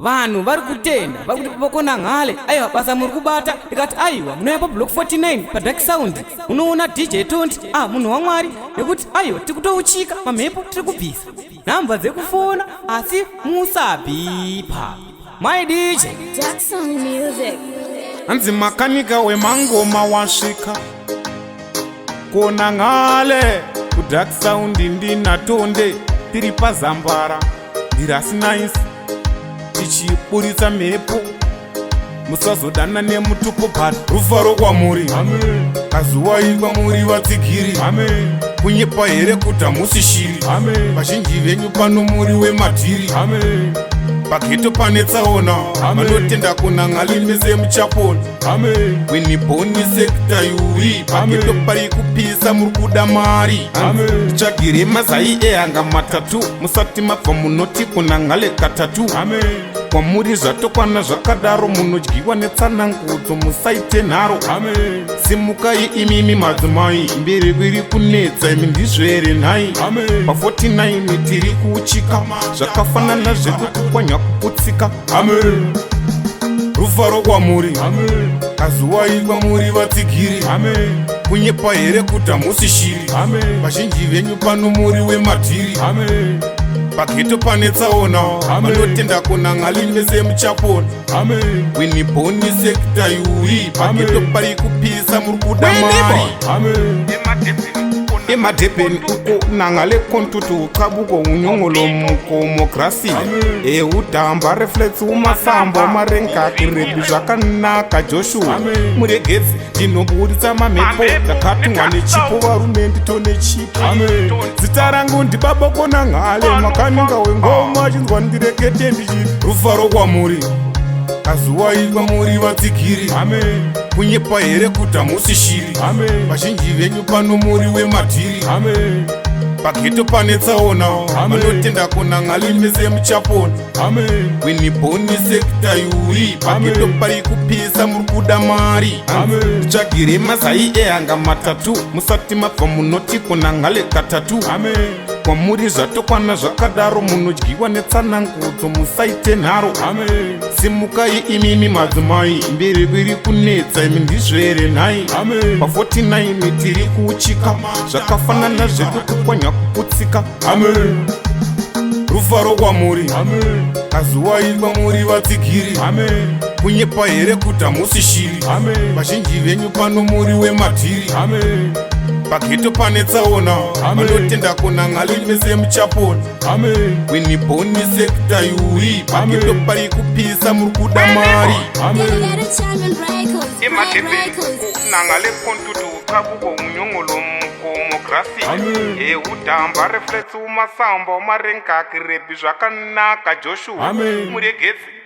vanhu vari kutenda vari kuti paKhonangale aiwa basa muri kubata ikati aiwa munouya pablock 49 padark sound munoona dj 20 munhu waMwari nekuti aiwa tiri kutouchika mamhepo tiri kubvisa nhamba dzekufona asi musabhipa my dj Jackson Music. Anzi makanika wemangoma wasvika Khonangale kudark sound ndinatonde tiri pazambara ndirasi nice tichiburitsa mhepo musazodana nemutupo but Mufaro kwamuri kazuwai kwamuri vatsigiri kunyepa here kuti hamusi shiri vazhinji venyu pano muri wemadhiri pageto pane tsaona vanotenda Khonangale mese muchaponi winibhoni sekta yuri pageto pari kupisa muri kuda mari tsvagire mazai ehanga matatu musati mabva munoti Khonangale katatu kwamuri zvatokwana zvakadaro munodyiwa netsanangudzo musaite nharo simukai imimi madzimai mbereko iri kunetsa imi ndizvere nhai pa49 tiri kuchika zvakafanana zvekukukwanya kuputsika Mufaro kwamuri kazuwai kwamuri vatsigiri kunyepa here kuti hamusi shiri vazhinji venyu pano muri wemadhiri pageto pane tsaona vanotenda Khonangale mese muchaponi winibhoni sekta yuri pageto pari kupisa muri kuda mari emadhepeni uko Khonangale kontutu kabuko unyongolo mukomokrasi eudhamba reflex umasamba marenga kirebi zvakanaka Joshua muregedzi ndinoburitsa mamhepo ndakatumwa nechipo varume nditone chipo zita rangu ndibaba Khonangale makaninga wengoma achinzwa ndirekete ndichiti Mufaro kwamuri kazuwai kwamuri vatsigiri kunyepa here kuti hamusi shiri vazhinji venyu pano muri wemadhiri pageto pane tsaona vanotenda Khonangale mese muchaponi winibhoni sekta yuri pageto pari kupisa muri kuda mari tsvagire mazai ehanga matatu musati mabva munoti Khonangale katatu kwamuri zvatokwana zvakadaro munodyiwa netsanangudzo musaite nharo simukai imimi madzimai mbereko iri kunetsa imi ndizvere nhai pa49 tiri kuchika zvakafanana zvekukukwanya kuputsika Mufaro kwamuri kazuwai kwamuri vatsigiri kunyepa here kuti hamusi shiri vazhinji venyu pano muri wemadhiri pageto pane tsaona vanotenda Khonangale mese muchaponi winibhoni sekta yuri pageto pari kupisa muri kuda mari Khonangale kontutu kabuko unyongolo mukomokrasi eudhamba reflex umasamba marenga kirebi zvakanaka Joshua muregedzi